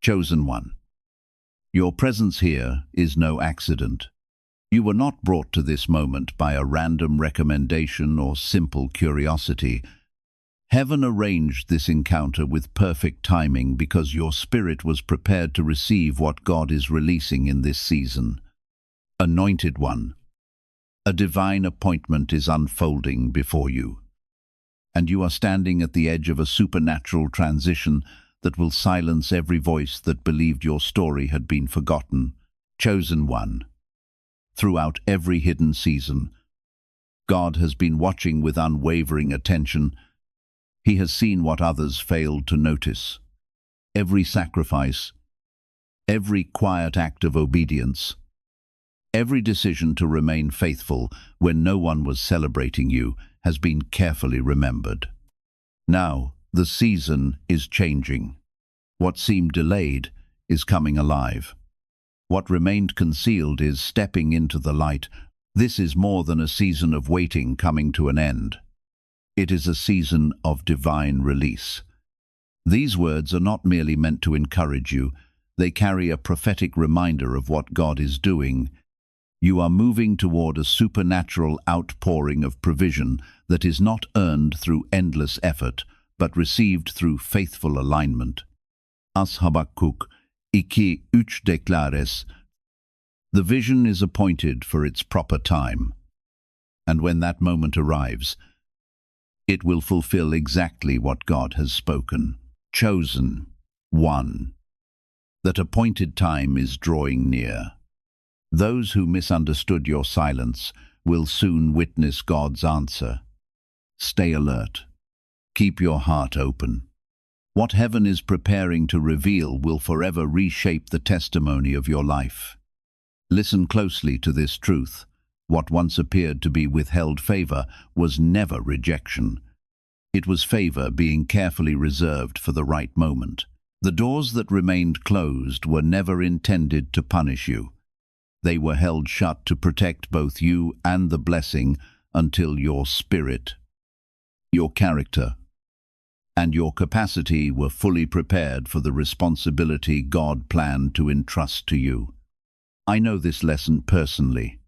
Chosen one. Your presence here is no accident. You were not brought to this moment by a random recommendation or simple curiosity. Heaven arranged this encounter with perfect timing because your spirit was prepared to receive what God is releasing in this season. Anointed one. A divine appointment is unfolding before you, and you are standing at the edge of a supernatural transition that will silence every voice that believed your story had been forgotten. Chosen one. Throughout every hidden season, God has been watching with unwavering attention. He has seen what others failed to notice. Every sacrifice, every quiet act of obedience, every decision to remain faithful when no one was celebrating you has been carefully remembered. Now, the season is changing. What seemed delayed is coming alive. What remained concealed is stepping into the light. This is more than a season of waiting coming to an end. It is a season of divine release. These words are not merely meant to encourage you. They carry a prophetic reminder of what God is doing. You are moving toward a supernatural outpouring of provision that is not earned through endless effort, but received through faithful alignment. As Habakkuk 2:3 declares, the vision is appointed for its proper time, and when that moment arrives, it will fulfill exactly what God has spoken. Chosen one. That appointed time is drawing near. Those who misunderstood your silence will soon witness God's answer. Stay alert. Keep your heart open. What heaven is preparing to reveal will forever reshape the testimony of your life. Listen closely to this truth. What once appeared to be withheld favor was never rejection. It was favor being carefully reserved for the right moment. The doors that remained closed were never intended to punish you. They were held shut to protect both you and the blessing until your spirit, your character, and your capacity were fully prepared for the responsibility God planned to entrust to you. I know this lesson personally.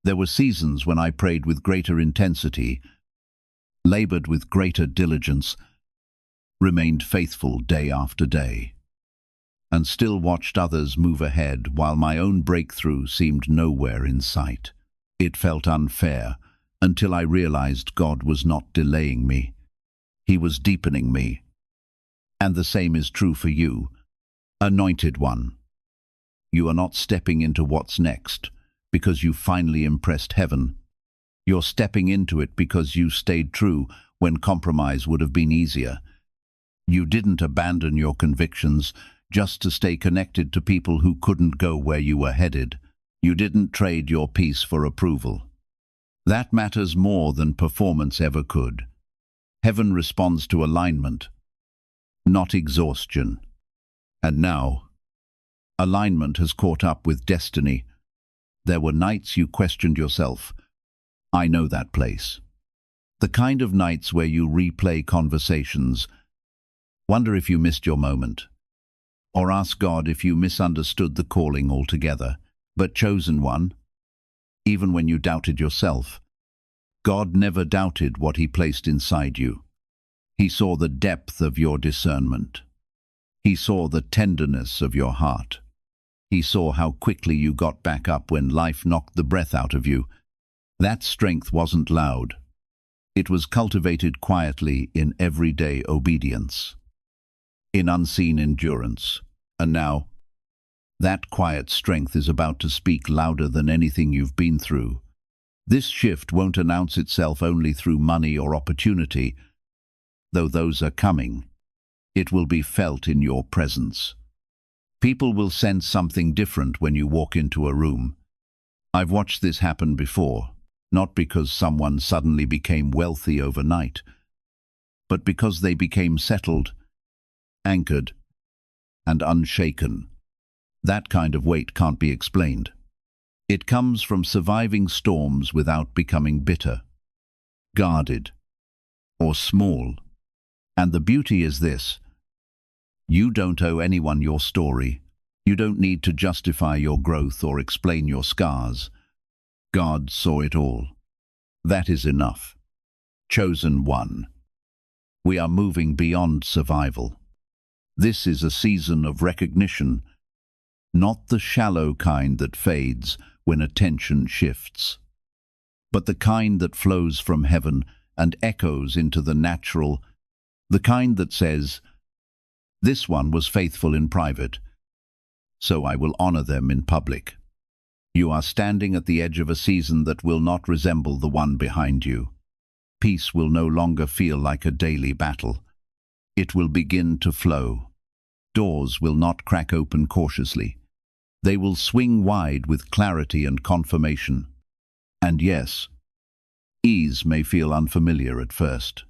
There were seasons when I prayed with greater intensity, labored with greater diligence, remained faithful day after day, and still watched others move ahead while my own breakthrough seemed nowhere in sight. It felt unfair until I realized God was not delaying me. He was deepening me. And the same is true for you, anointed one. You are not stepping into what's next because you finally impressed heaven. You're stepping into it because you stayed true when compromise would have been easier. You didn't abandon your convictions just to stay connected to people who couldn't go where you were headed. You didn't trade your peace for approval. That matters more than performance ever could. Heaven responds to alignment, not exhaustion. And now, alignment has caught up with destiny. There were nights you questioned yourself. I know that place. The kind of nights where you replay conversations, wonder if you missed your moment, or ask God if you misunderstood the calling altogether. But chosen one, even when you doubted yourself, God never doubted what He placed inside you. He saw the depth of your discernment. He saw the tenderness of your heart. He saw how quickly you got back up when life knocked the breath out of you. That strength wasn't loud. It was cultivated quietly in everyday obedience, in unseen endurance. And now, that quiet strength is about to speak louder than anything you've been through. This shift won't announce itself only through money or opportunity, though those are coming. It will be felt in your presence. People will sense something different when you walk into a room. I've watched this happen before, not because someone suddenly became wealthy overnight, but because they became settled, anchored, and unshaken. That kind of weight can't be explained. It comes from surviving storms without becoming bitter, guarded, or small. And the beauty is this: You don't owe anyone your story. You don't need to justify your growth or explain your scars. God saw it all. That is enough. Chosen one. We are moving beyond survival. This is a season of recognition, not the shallow kind that fades when attention shifts, but the kind that flows from heaven and echoes into the natural, the kind that says, "This one was faithful in private, so I will honor them in public." You are standing at the edge of a season that will not resemble the one behind you. Peace will no longer feel like a daily battle. It will begin to flow. Doors will not crack open cautiously. They will swing wide with clarity and confirmation. And yes, ease may feel unfamiliar at first.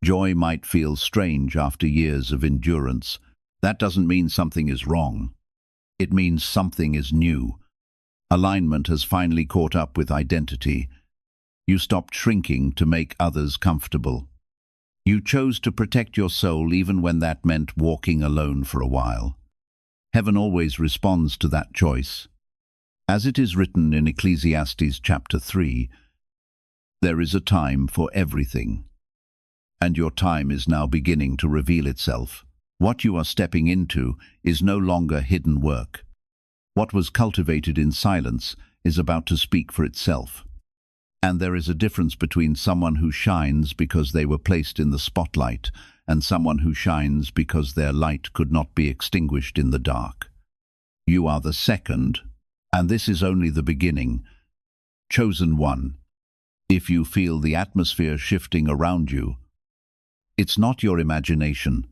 Joy might feel strange after years of endurance. That doesn't mean something is wrong. It means something is new. Alignment has finally caught up with identity. You stopped shrinking to make others comfortable. You chose to protect your soul even when that meant walking alone for a while. Heaven always responds to that choice. As it is written in Ecclesiastes chapter 3, there is a time for everything. And your time is now beginning to reveal itself. What you are stepping into is no longer hidden work. What was cultivated in silence is about to speak for itself. And there is a difference between someone who shines because they were placed in the spotlight and someone who shines because their light could not be extinguished in the dark. You are the second, and this is only the beginning. Chosen one. If you feel the atmosphere shifting around you, it's not your imagination.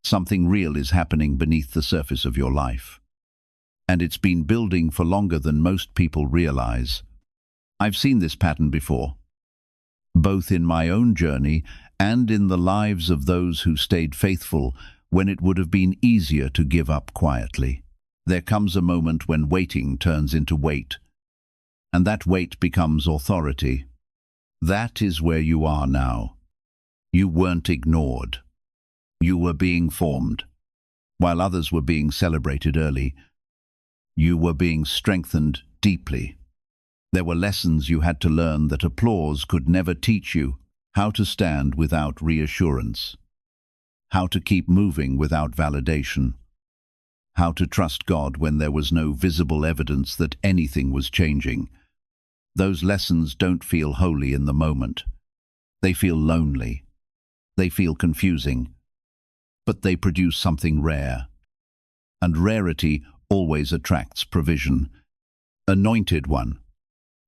Something real is happening beneath the surface of your life. And it's been building for longer than most people realize. I've seen this pattern before, both in my own journey and in the lives of those who stayed faithful when it would have been easier to give up quietly. There comes a moment when waiting turns into weight, and that weight becomes authority. That is where you are now. You weren't ignored. You were being formed. While others were being celebrated early, you were being strengthened deeply. There were lessons you had to learn that applause could never teach you: how to stand without reassurance, how to keep moving without validation, how to trust God when there was no visible evidence that anything was changing. Those lessons don't feel holy in the moment. They feel lonely. They feel confusing. But they produce something rare. And rarity always attracts provision. Anointed one.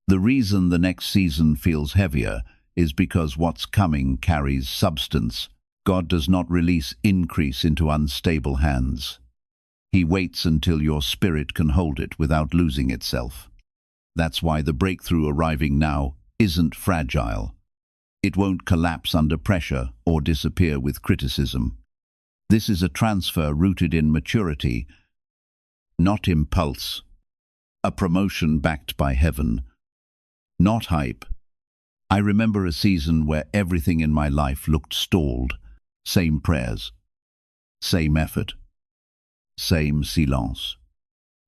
The reason the next season feels heavier is because what's coming carries substance. God does not release increase into unstable hands. He waits until your spirit can hold it without losing itself. That's why the breakthrough arriving now isn't fragile. It won't collapse under pressure or disappear with criticism. This is a transfer rooted in maturity, not impulse. A promotion backed by heaven, not hype. I remember a season where everything in my life looked stalled. Same prayers, same effort, same silence.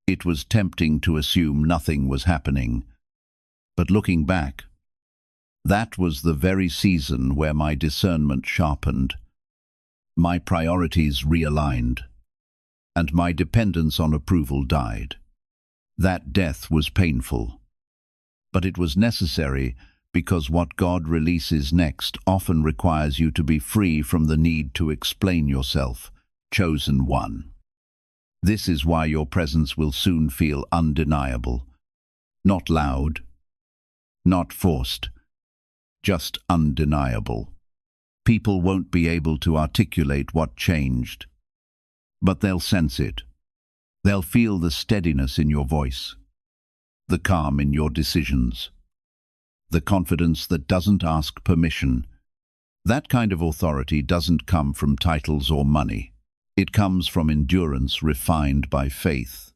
It was tempting to assume nothing was happening. But looking back, that was the very season where my discernment sharpened, my priorities realigned, and my dependence on approval died. That death was painful, but it was necessary because what God releases next often requires you to be free from the need to explain yourself. Chosen one. This is why your presence will soon feel undeniable. Not loud, not forced, just undeniable. People won't be able to articulate what changed, but they'll sense it. They'll feel the steadiness in your voice, the calm in your decisions, the confidence that doesn't ask permission. That kind of authority doesn't come from titles or money. It comes from endurance refined by faith.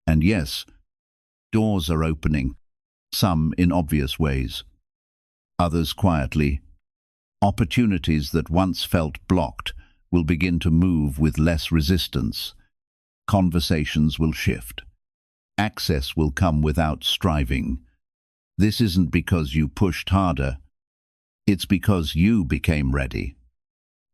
And yes, doors are opening, some in obvious ways, others quietly. Opportunities that once felt blocked will begin to move with less resistance. Conversations will shift. Access will come without striving. This isn't because you pushed harder. It's because you became ready.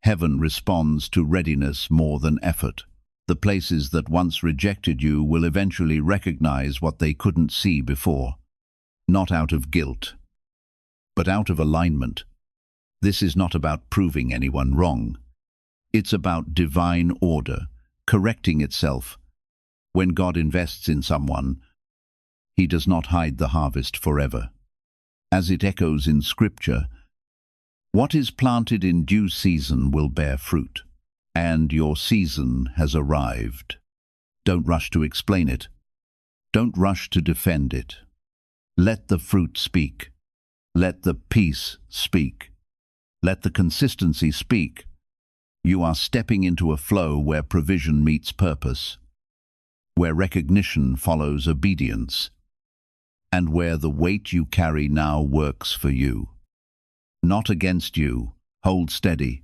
Heaven responds to readiness more than effort. The places that once rejected you will eventually recognize what they couldn't see before. Not out of guilt, but out of alignment. This is not about proving anyone wrong. It's about divine order, correcting itself. When God invests in someone, He does not hide the harvest forever. As it echoes in Scripture, what is planted in due season will bear fruit, and your season has arrived. Don't rush to explain it. Don't rush to defend it. Let the fruit speak. Let the peace speak. Let the consistency speak. You are stepping into a flow where provision meets purpose, where recognition follows obedience, and where the weight you carry now works for you. Not against you. Hold steady.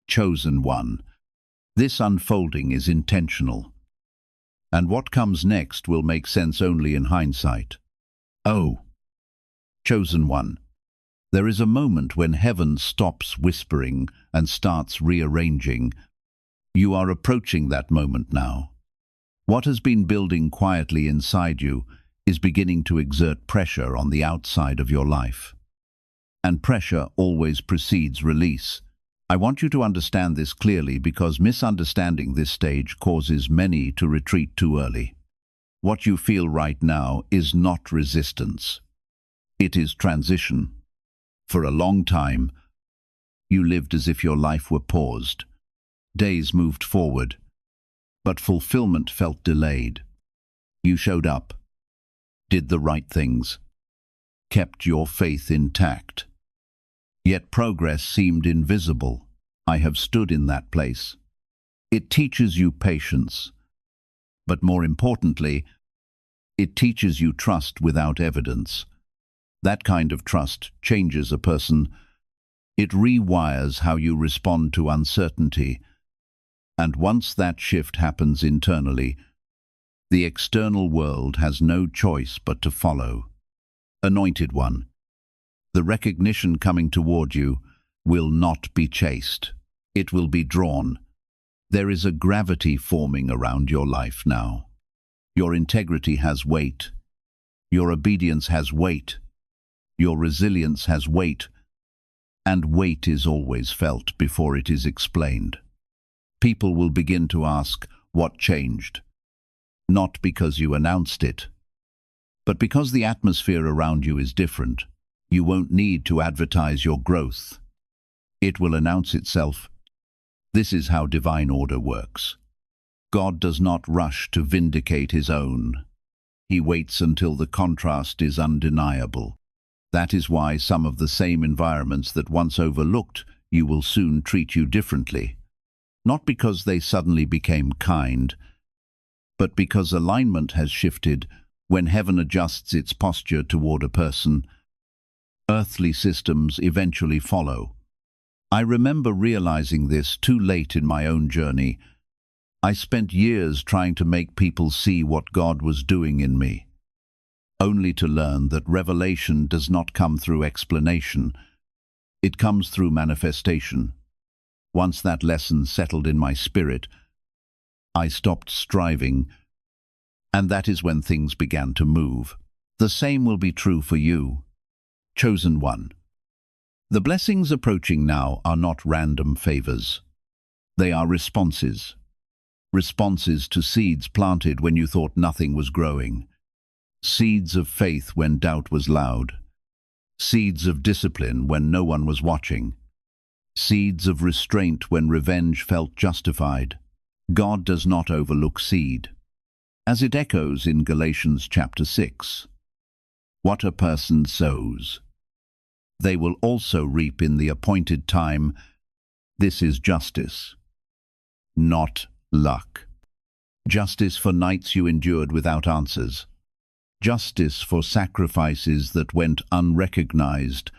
Chosen one. This unfolding is intentional. And what comes next will make sense only in hindsight. Oh, chosen one. There is a moment when heaven stops whispering and starts rearranging. You are approaching that moment now. What has been building quietly inside you is beginning to exert pressure on the outside of your life. And pressure always precedes release. I want you to understand this clearly because misunderstanding this stage causes many to retreat too early. What you feel right now is not resistance. It is transition. For a long time, you lived as if your life were paused. Days moved forward, but fulfillment felt delayed. You showed up, did the right things, kept your faith intact. Yet progress seemed invisible. I have stood in that place. It teaches you patience, but more importantly, it teaches you trust without evidence. That kind of trust changes a person. It rewires how you respond to uncertainty. And once that shift happens internally, the external world has no choice but to follow. Anointed one, the recognition coming toward you will not be chased. It will be drawn. There is a gravity forming around your life now. Your integrity has weight. Your obedience has weight. Your resilience has weight. And weight is always felt before it is explained. People will begin to ask, what changed? Not because you announced it, but because the atmosphere around you is different. You won't need to advertise your growth. It will announce itself. This is how divine order works. God does not rush to vindicate His own. He waits until the contrast is undeniable. That is why some of the same environments that once overlooked you will soon treat you differently. Not because they suddenly became kind, but because alignment has shifted. When heaven adjusts its posture toward a person, earthly systems eventually follow. I remember realizing this too late in my own journey. I spent years trying to make people see what God was doing in me, only to learn that revelation does not come through explanation. It comes through manifestation. Once that lesson settled in my spirit, I stopped striving, and that is when things began to move. The same will be true for you. Chosen one. The blessings approaching now are not random favors. They are responses. Responses to seeds planted when you thought nothing was growing. Seeds of faith when doubt was loud. Seeds of discipline when no one was watching. Seeds of restraint when revenge felt justified. God does not overlook seed. As it echoes in Galatians chapter 6. What a person sows, they will also reap in the appointed time. This is justice, not luck. Justice for nights you endured without answers. Justice for sacrifices that went unrecognized.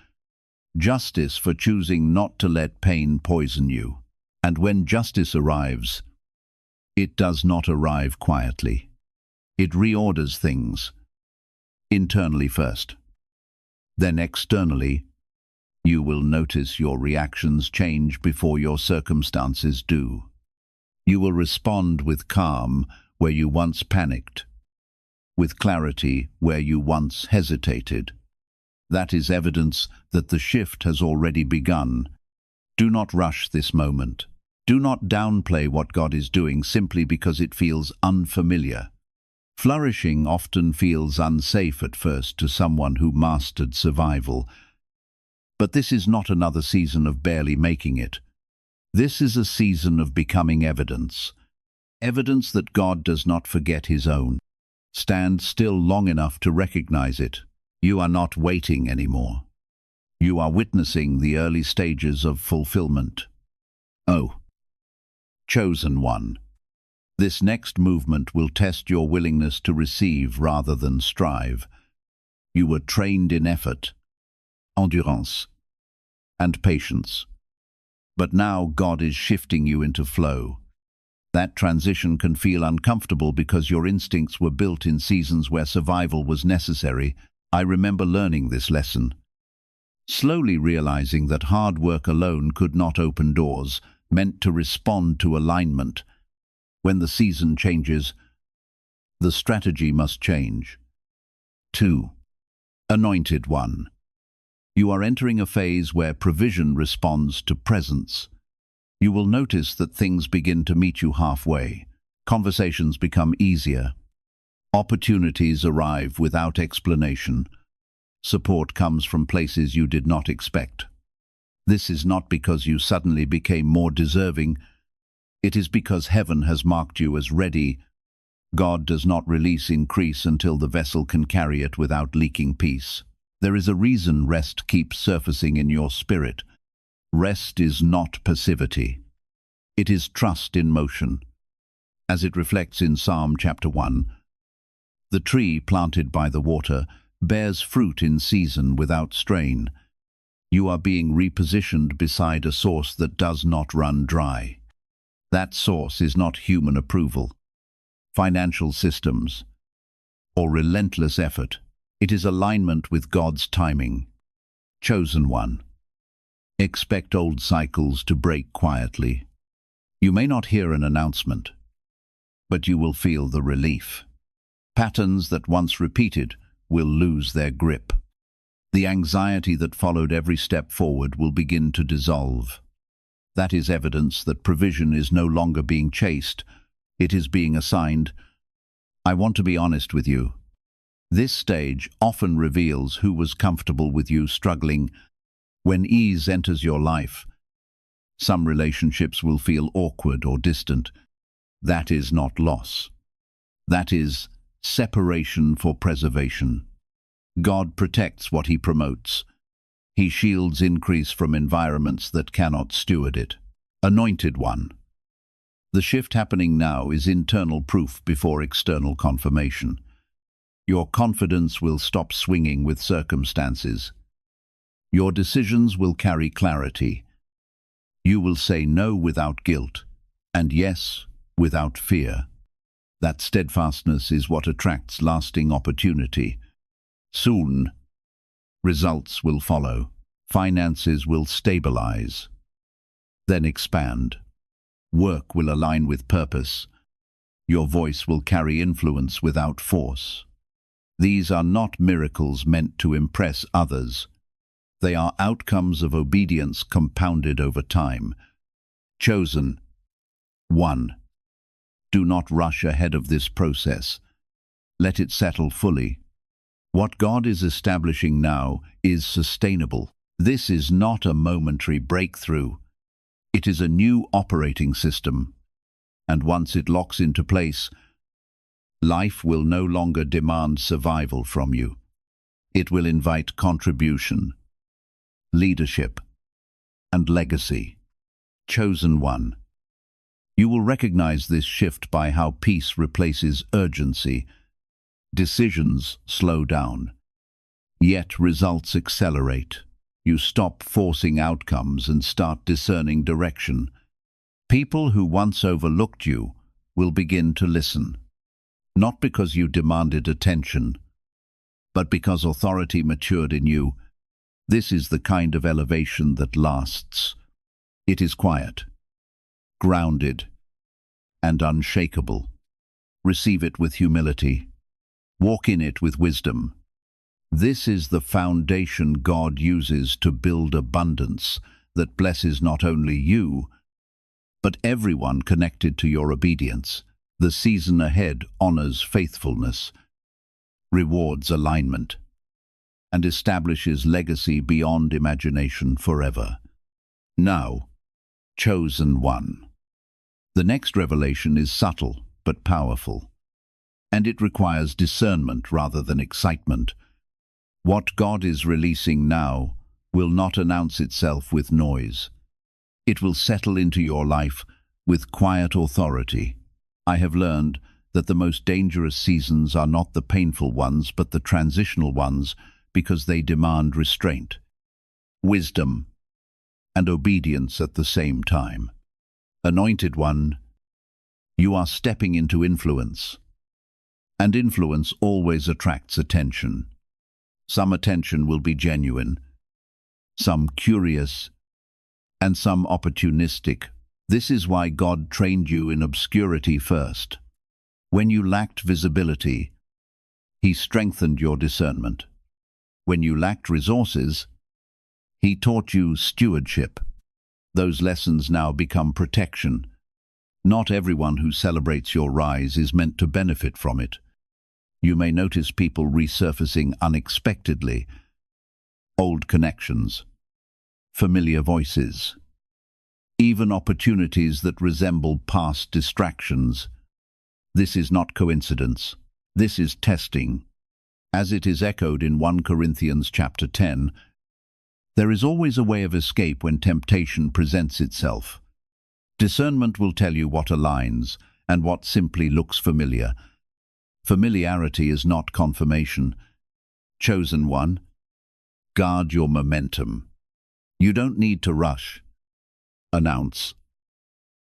Justice for choosing not to let pain poison you. And when justice arrives, it does not arrive quietly. It reorders things, internally first. Then externally, you will notice your reactions change before your circumstances do. You will respond with calm where you once panicked, with clarity where you once hesitated. That is evidence that the shift has already begun. Do not rush this moment. Do not downplay what God is doing simply because it feels unfamiliar. Flourishing often feels unsafe at first to someone who mastered survival. But this is not another season of barely making it. This is a season of becoming evidence. Evidence that God does not forget his own. Stand still long enough to recognize it. You are not waiting anymore. You are witnessing the early stages of fulfillment. Oh, chosen one. This next movement will test your willingness to receive rather than strive. You were trained in effort, endurance, and patience. But now God is shifting you into flow. That transition can feel uncomfortable because your instincts were built in seasons where survival was necessary. I remember learning this lesson. Slowly realizing that hard work alone could not open doors, meant to respond to alignment. When the season changes, the strategy must change. 2. Anointed one. You are entering a phase where provision responds to presence. You will notice that things begin to meet you halfway. Conversations become easier. Opportunities arrive without explanation. Support comes from places you did not expect. This is not because you suddenly became more deserving. It is because heaven has marked you as ready. God does not release increase until the vessel can carry it without leaking peace. There is a reason rest keeps surfacing in your spirit. Rest is not passivity. It is trust in motion. As it reflects in Psalm chapter 1, the tree planted by the water bears fruit in season without strain. You are being repositioned beside a source that does not run dry. That source is not human approval, financial systems, or relentless effort. It is alignment with God's timing. Chosen one. Expect old cycles to break quietly. You may not hear an announcement, but you will feel the relief. Patterns that once repeated will lose their grip. The anxiety that followed every step forward will begin to dissolve. That is evidence that provision is no longer being chased. It is being assigned. I want to be honest with you. This stage often reveals who was comfortable with you struggling. When ease enters your life, some relationships will feel awkward or distant. That is not loss. That is separation for preservation. God protects what he promotes. He shields increase from environments that cannot steward it. Anointed one. The shift happening now is internal proof before external confirmation. Your confidence will stop swinging with circumstances. Your decisions will carry clarity. You will say no without guilt, and yes without fear. That steadfastness is what attracts lasting opportunity. Soon, results will follow. Finances will stabilize, then expand. Work will align with purpose. Your voice will carry influence without force. These are not miracles meant to impress others. They are outcomes of obedience compounded over time. Chosen one. Do not rush ahead of this process. Let it settle fully. What God is establishing now is sustainable. This is not a momentary breakthrough. It is a new operating system. And once it locks into place, life will no longer demand survival from you. It will invite contribution, leadership, and legacy. Chosen one. You will recognize this shift by how peace replaces urgency. Decisions slow down, yet results accelerate. You stop forcing outcomes and start discerning direction. People who once overlooked you will begin to listen, not because you demanded attention, but because authority matured in you. This is the kind of elevation that lasts. It is quiet, grounded, and unshakable. Receive it with humility. Walk in it with wisdom. This is the foundation God uses to build abundance that blesses not only you, but everyone connected to your obedience. The season ahead honors faithfulness, rewards alignment, and establishes legacy beyond imagination forever. Now, chosen one. The next revelation is subtle but powerful, and it requires discernment rather than excitement. What God is releasing now will not announce itself with noise. It will settle into your life with quiet authority. I have learned that the most dangerous seasons are not the painful ones, but the transitional ones, because they demand restraint, wisdom, and obedience at the same time. Anointed one, you are stepping into influence, and influence always attracts attention. Some attention will be genuine, some curious, and some opportunistic. This is why God trained you in obscurity first. When you lacked visibility, He strengthened your discernment. When you lacked resources, He taught you stewardship. Those lessons now become protection. Not everyone who celebrates your rise is meant to benefit from it. You may notice people resurfacing unexpectedly. Old connections, familiar voices, even opportunities that resemble past distractions. This is not coincidence. This is testing. As it is echoed in 1 Corinthians chapter 10, there is always a way of escape when temptation presents itself. Discernment will tell you what aligns and what simply looks familiar. Familiarity is not confirmation. Chosen one, guard your momentum. You don't need to rush, announce,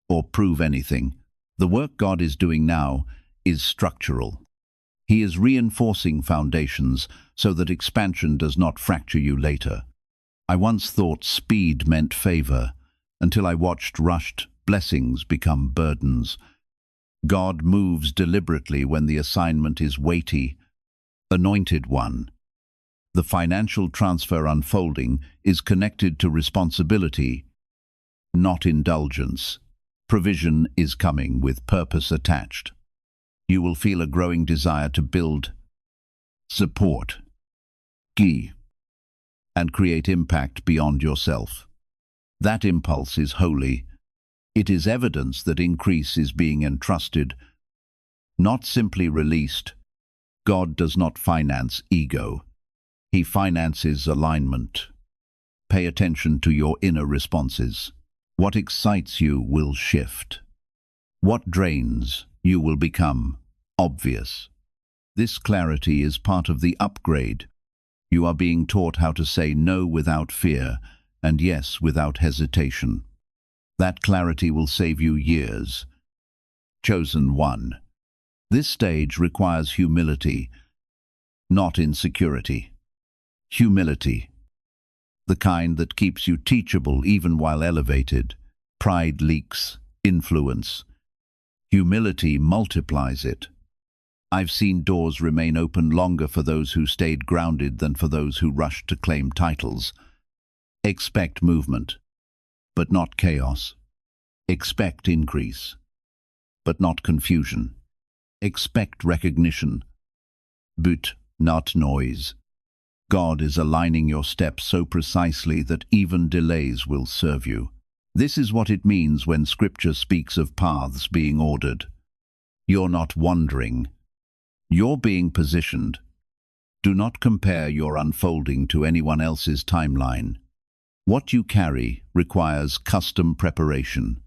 or prove anything. The work God is doing now is structural. He is reinforcing foundations so that expansion does not fracture you later. I once thought speed meant favor, until I watched rushed blessings become burdens. God moves deliberately when the assignment is weighty. Anointed one. The financial transfer unfolding is connected to responsibility, not indulgence. Provision is coming with purpose attached. You will feel a growing desire to build, support, give, and create impact beyond yourself. That impulse is holy. It is evidence that increase is being entrusted, not simply released. God does not finance ego. He finances alignment. Pay attention to your inner responses. What excites you will shift. What drains you will become obvious. This clarity is part of the upgrade. You are being taught how to say no without fear and yes without hesitation. That clarity will save you years. Chosen one. This stage requires humility, not insecurity. Humility, the kind that keeps you teachable even while elevated. Pride leaks influence. Humility multiplies it. I've seen doors remain open longer for those who stayed grounded than for those who rushed to claim titles. Expect movement, but not chaos. Expect increase, but not confusion. Expect recognition, but not noise. God is aligning your steps so precisely that even delays will serve you. This is what it means when Scripture speaks of paths being ordered. You're not wandering. You're being positioned. Do not compare your unfolding to anyone else's timeline. What you carry requires custom preparation.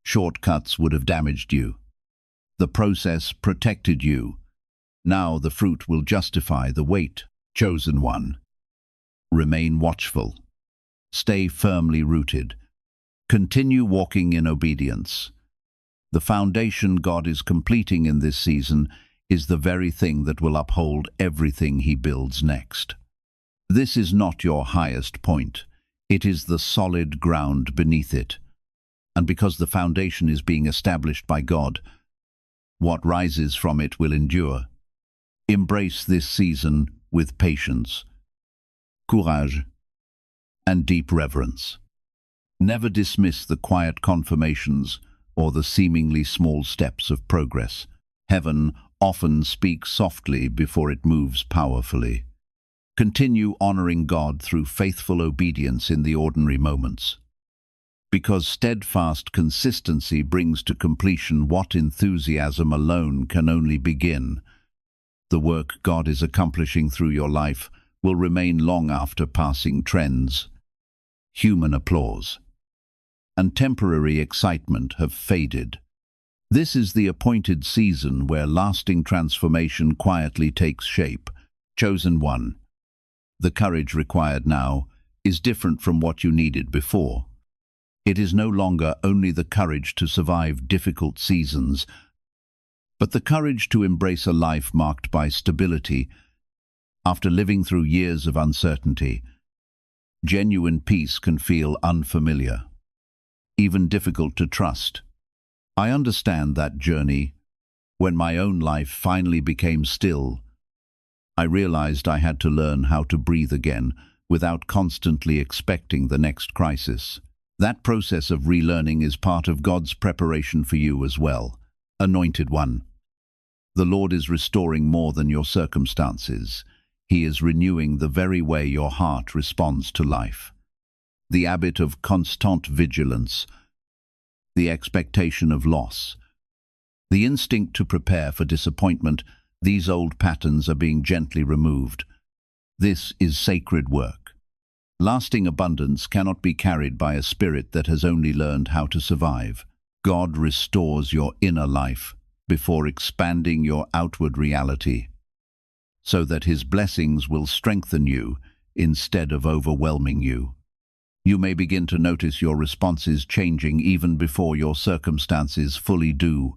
Shortcuts would have damaged you. The process protected you. Now the fruit will justify the wait. Chosen one. Remain watchful. Stay firmly rooted. Continue walking in obedience. The foundation God is completing in this season is the very thing that will uphold everything He builds next. This is not your highest point. It is the solid ground beneath it. And because the foundation is being established by God, what rises from it will endure. Embrace this season with patience, courage, and deep reverence. Never dismiss the quiet confirmations or the seemingly small steps of progress. Heaven often speaks softly before it moves powerfully. Continue honoring God through faithful obedience in the ordinary moments. Because steadfast consistency brings to completion what enthusiasm alone can only begin. The work God is accomplishing through your life will remain long after passing trends, human applause, and temporary excitement have faded. This is the appointed season where lasting transformation quietly takes shape. Chosen one. The courage required now is different from what you needed before. It is no longer only the courage to survive difficult seasons, but the courage to embrace a life marked by stability. After living through years of uncertainty, genuine peace can feel unfamiliar, even difficult to trust. I understand that journey. When my own life finally became still, I realized I had to learn how to breathe again without constantly expecting the next crisis. That process of relearning is part of God's preparation for you as well. Anointed one. The Lord is restoring more than your circumstances. He is renewing the very way your heart responds to life. The habit of constant vigilance, the expectation of loss, the instinct to prepare for disappointment, these old patterns are being gently removed. This is sacred work. Lasting abundance cannot be carried by a spirit that has only learned how to survive. God restores your inner life before expanding your outward reality, so that His blessings will strengthen you instead of overwhelming you. You may begin to notice your responses changing even before your circumstances fully do.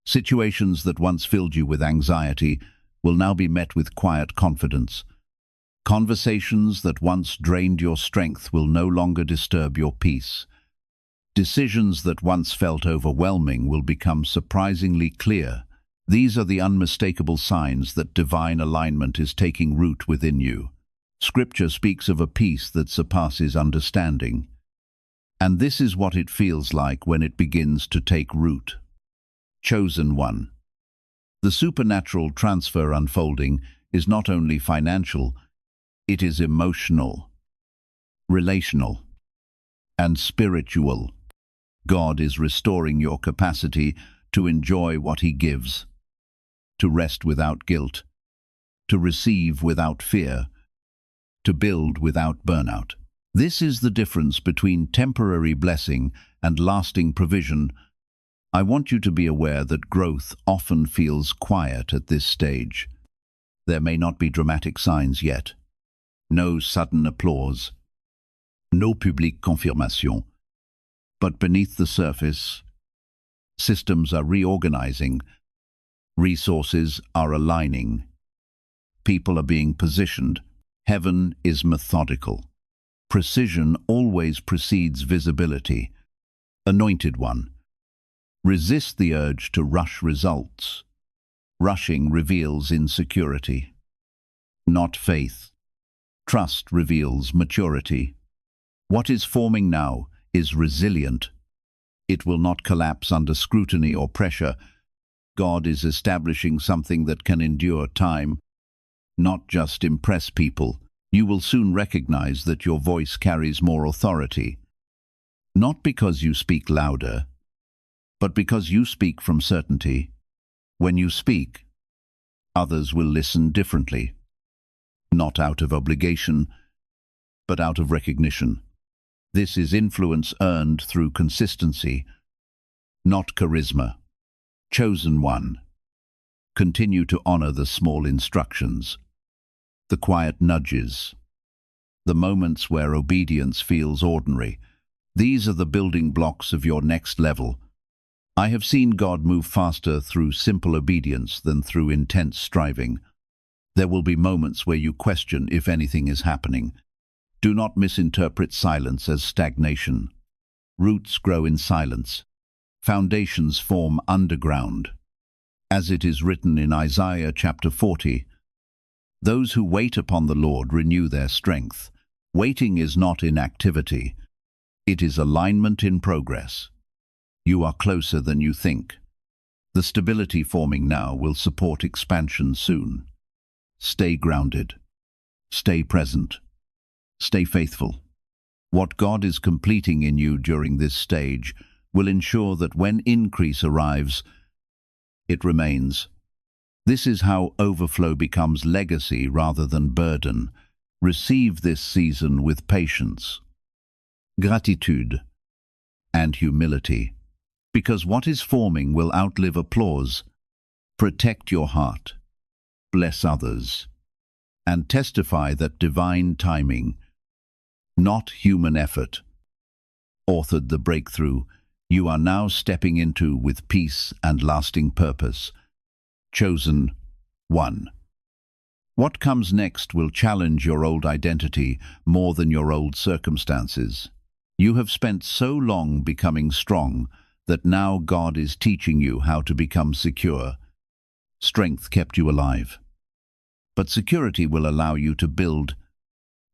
Situations that once filled you with anxiety will now be met with quiet confidence. Conversations that once drained your strength will no longer disturb your peace. Decisions that once felt overwhelming will become surprisingly clear. These are the unmistakable signs that divine alignment is taking root within you. Scripture speaks of a peace that surpasses understanding. And this is what it feels like when it begins to take root. Chosen one. The supernatural transfer unfolding is not only financial, it is emotional, relational, and spiritual. God is restoring your capacity to enjoy what He gives, to rest without guilt, to receive without fear, to build without burnout. This is the difference between temporary blessing and lasting provision. I want you to be aware that growth often feels quiet at this stage. There may not be dramatic signs yet. No sudden applause. No public confirmation. But beneath the surface, systems are reorganizing. Resources are aligning. People are being positioned. Heaven is methodical. Precision always precedes visibility. Anointed one. Resist the urge to rush results. Rushing reveals insecurity, not faith. Trust reveals maturity. What is forming now is resilient. It will not collapse under scrutiny or pressure. God is establishing something that can endure time, not just impress people. You will soon recognize that your voice carries more authority, not because you speak louder, but because you speak from certainty. When you speak, others will listen differently, not out of obligation, but out of recognition. This is influence earned through consistency, not charisma. Chosen one. Continue to honor the small instructions, the quiet nudges, the moments where obedience feels ordinary. These are the building blocks of your next level. I have seen God move faster through simple obedience than through intense striving. There will be moments where you question if anything is happening. Do not misinterpret silence as stagnation. Roots grow in silence. Foundations form underground. As it is written in Isaiah chapter 40, "Those who wait upon the Lord renew their strength." Waiting is not inactivity. It is alignment in progress. You are closer than you think. The stability forming now will support expansion soon. Stay grounded. Stay present. Stay faithful. What God is completing in you during this stage will ensure that when increase arrives, it remains. This is how overflow becomes legacy rather than burden. Receive this season with patience, gratitude, and humility, because what is forming will outlive applause. Protect your heart, bless others, and testify that divine timing, not human effort, authored the breakthrough you are now stepping into with peace and lasting purpose. Chosen one. What comes next will challenge your old identity more than your old circumstances. You have spent so long becoming strong that now God is teaching you how to become secure. Strength kept you alive, but security will allow you to build.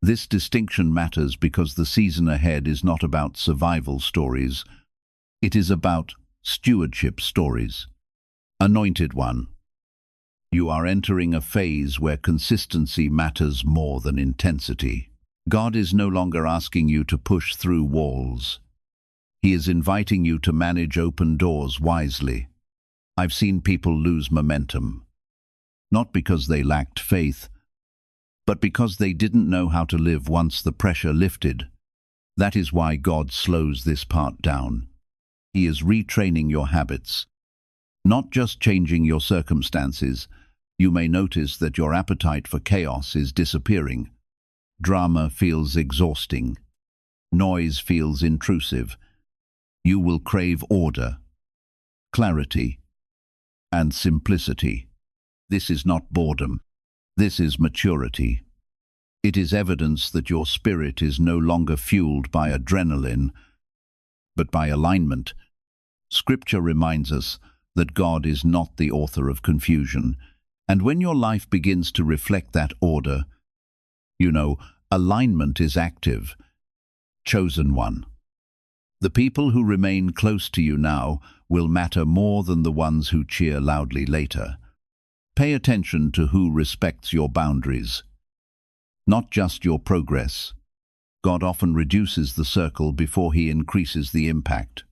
This distinction matters because the season ahead is not about survival stories. It is about stewardship stories. Anointed one. You are entering a phase where consistency matters more than intensity. God is no longer asking you to push through walls. He is inviting you to manage open doors wisely. I've seen people lose momentum, not because they lacked faith, but because they didn't know how to live once the pressure lifted. That is why God slows this part down. He is retraining your habits, not just changing your circumstances. You may notice that your appetite for chaos is disappearing. Drama feels exhausting. Noise feels intrusive. You will crave order, clarity, and simplicity. This is not boredom. This is maturity. It is evidence that your spirit is no longer fueled by adrenaline, but by alignment. Scripture reminds us that God is not the author of confusion, and when your life begins to reflect that order, you know, alignment is active. Chosen one. The people who remain close to you now will matter more than the ones who cheer loudly later. Pay attention to who respects your boundaries, not just your progress. God often reduces the circle before he increases the impact.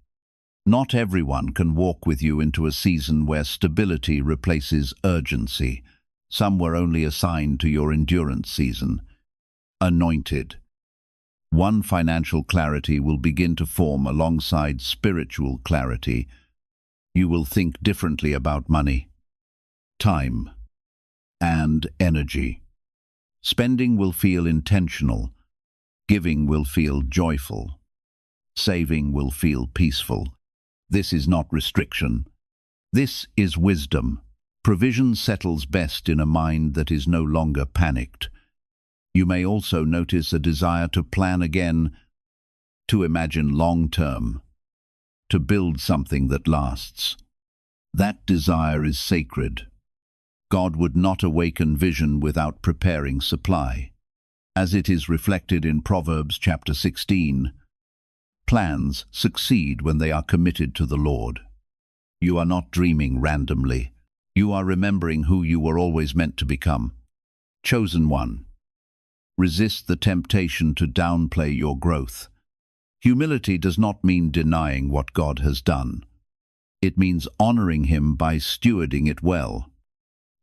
Not everyone can walk with you into a season where stability replaces urgency. Some were only assigned to your endurance season. Anointed. One, financial clarity will begin to form alongside spiritual clarity. You will think differently about money, time, and energy. Spending will feel intentional. Giving will feel joyful. Saving will feel peaceful. This is not restriction. This is wisdom. Provision settles best in a mind that is no longer panicked. You may also notice a desire to plan again, to imagine long-term, to build something that lasts. That desire is sacred. God would not awaken vision without preparing supply. As it is reflected in Proverbs chapter 16, plans succeed when they are committed to the Lord. You are not dreaming randomly. You are remembering who you were always meant to become. Chosen one. Resist the temptation to downplay your growth. Humility does not mean denying what God has done. It means honoring him by stewarding it well.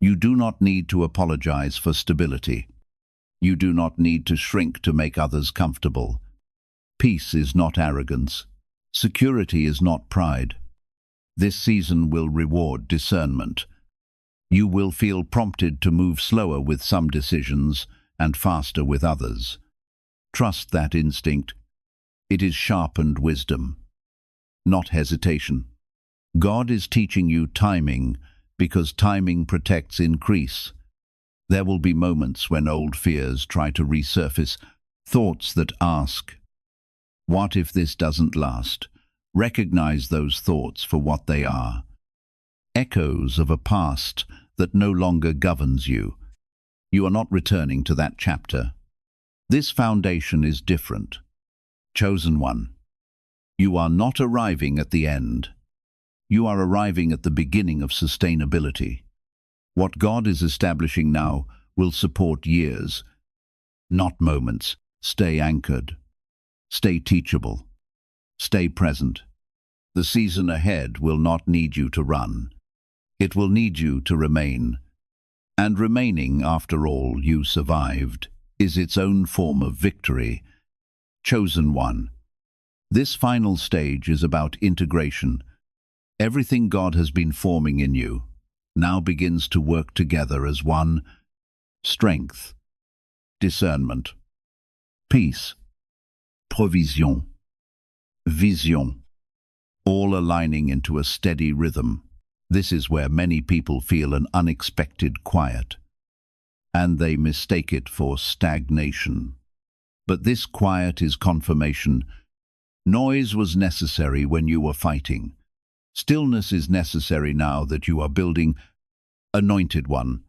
You do not need to apologize for stability. You do not need to shrink to make others comfortable. Peace is not arrogance. Security is not pride. This season will reward discernment. You will feel prompted to move slower with some decisions and faster with others. Trust that instinct. It is sharpened wisdom, not hesitation. God is teaching you timing because timing protects increase. There will be moments when old fears try to resurface, thoughts that ask, "What if this doesn't last?" Recognize those thoughts for what they are. Echoes of a past that no longer governs you. You are not returning to that chapter. This foundation is different. Chosen one. You are not arriving at the end. You are arriving at the beginning of sustainability. What God is establishing now will support years, not moments. Stay anchored. Stay teachable. Stay present. The season ahead will not need you to run. It will need you to remain. And remaining, after all, you survived, is its own form of victory. Chosen one. This final stage is about integration. Everything God has been forming in you now begins to work together as one. Strength, discernment, peace, provision, vision, all aligning into a steady rhythm. This is where many people feel an unexpected quiet, and they mistake it for stagnation. But this quiet is confirmation. Noise was necessary when you were fighting. Stillness is necessary now that you are building. Anointed one.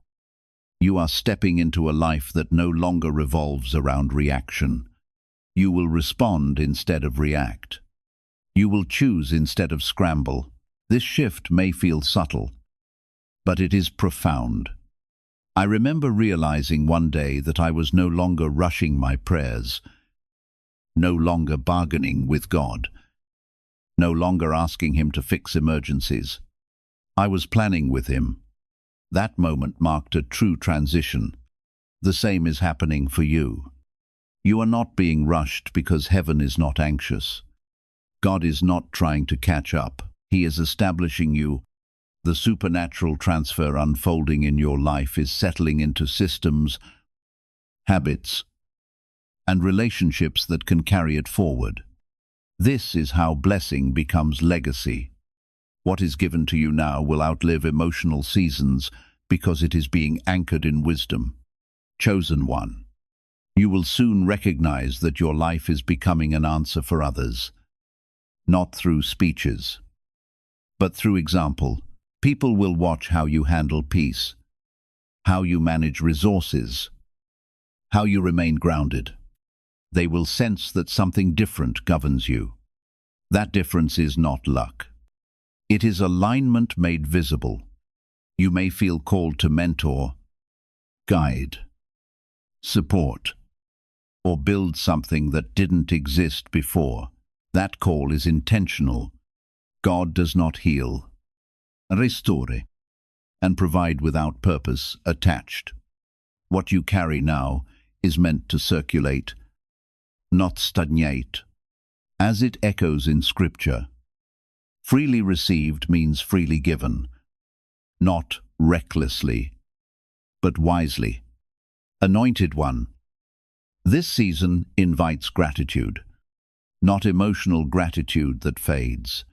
You are stepping into a life that no longer revolves around reaction. You will respond instead of react. You will choose instead of scramble. This shift may feel subtle, but it is profound. I remember realizing one day that I was no longer rushing my prayers, no longer bargaining with God, no longer asking Him to fix emergencies. I was planning with Him. That moment marked a true transition. The same is happening for you. You are not being rushed because heaven is not anxious. God is not trying to catch up. He is establishing you. The supernatural transfer unfolding in your life is settling into systems, habits, and relationships that can carry it forward. This is how blessing becomes legacy. What is given to you now will outlive emotional seasons because it is being anchored in wisdom. Chosen one. You will soon recognize that your life is becoming an answer for others, not through speeches, but through example. People will watch how you handle peace, how you manage resources, how you remain grounded. They will sense that something different governs you. That difference is not luck. It is alignment made visible. You may feel called to mentor, guide, support, or build something that didn't exist before. That call is intentional. God does not heal, restore, and provide without purpose attached. What you carry now is meant to circulate, not stagnate. As it echoes in Scripture, freely received means freely given, not recklessly, but wisely. Anointed one. This season invites gratitude, not emotional gratitude that fades,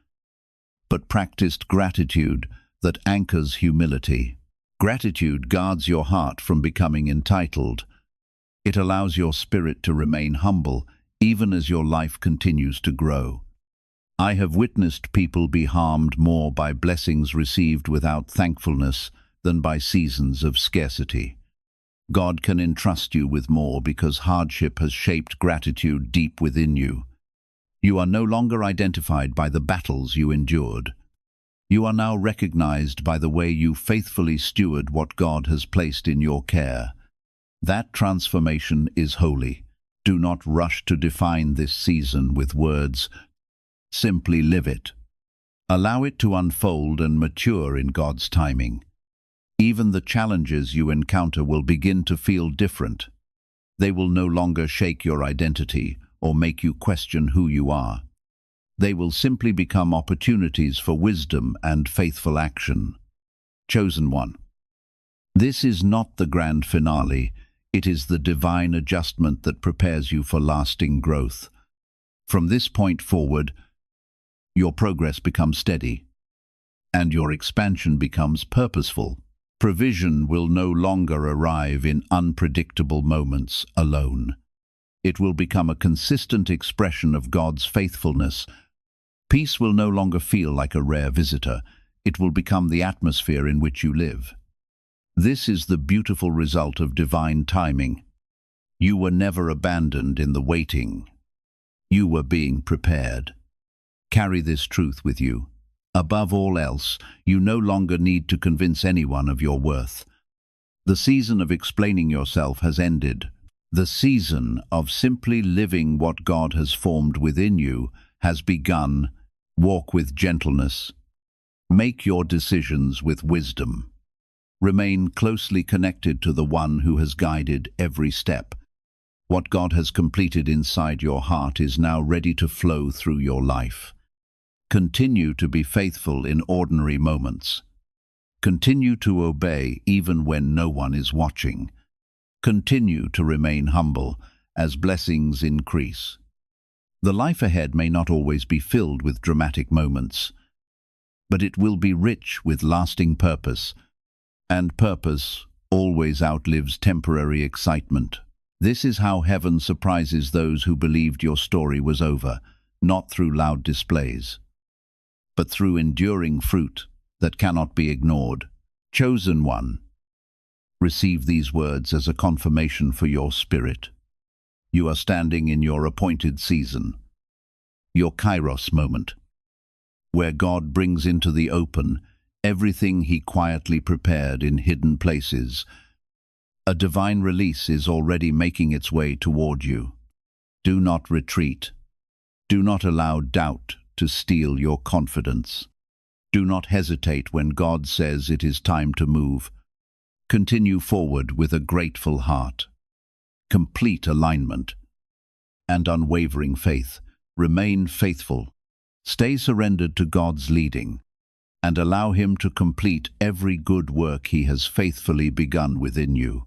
but practiced gratitude that anchors humility. Gratitude guards your heart from becoming entitled. It allows your spirit to remain humble even as your life continues to grow. I have witnessed people be harmed more by blessings received without thankfulness than by seasons of scarcity. God can entrust you with more because hardship has shaped gratitude deep within you. You are no longer identified by the battles you endured. You are now recognized by the way you faithfully steward what God has placed in your care. That transformation is holy. Do not rush to define this season with words. Simply live it. Allow it to unfold and mature in God's timing. Even the challenges you encounter will begin to feel different. They will no longer shake your identity or make you question who you are. They will simply become opportunities for wisdom and faithful action. Chosen one. This is not the grand finale. It is the divine adjustment that prepares you for lasting growth. From this point forward, your progress becomes steady, and your expansion becomes purposeful. Provision will no longer arrive in unpredictable moments alone. It will become a consistent expression of God's faithfulness. Peace will no longer feel like a rare visitor. It will become the atmosphere in which you live. This is the beautiful result of divine timing. You were never abandoned in the waiting. You were being prepared. Carry this truth with you. Above all else, you no longer need to convince anyone of your worth. The season of explaining yourself has ended. The season of simply living what God has formed within you has begun. Walk with gentleness. Make your decisions with wisdom. Remain closely connected to the one who has guided every step. What God has completed inside your heart is now ready to flow through your life. Continue to be faithful in ordinary moments. Continue to obey even when no one is watching. Continue to remain humble as blessings increase. The life ahead may not always be filled with dramatic moments, but it will be rich with lasting purpose, and purpose always outlives temporary excitement. This is how heaven surprises those who believed your story was over, not through loud displays, but through enduring fruit that cannot be ignored. Chosen one, receive these words as a confirmation for your spirit. You are standing in your appointed season, your Kairos moment, where God brings into the open everything He quietly prepared in hidden places. A divine release is already making its way toward you. Do not retreat. Do not allow doubt to steal your confidence. Do not hesitate when God says it is time to move. Continue forward with a grateful heart, complete alignment, and unwavering faith. Remain faithful. Stay surrendered to God's leading, and allow Him to complete every good work He has faithfully begun within you.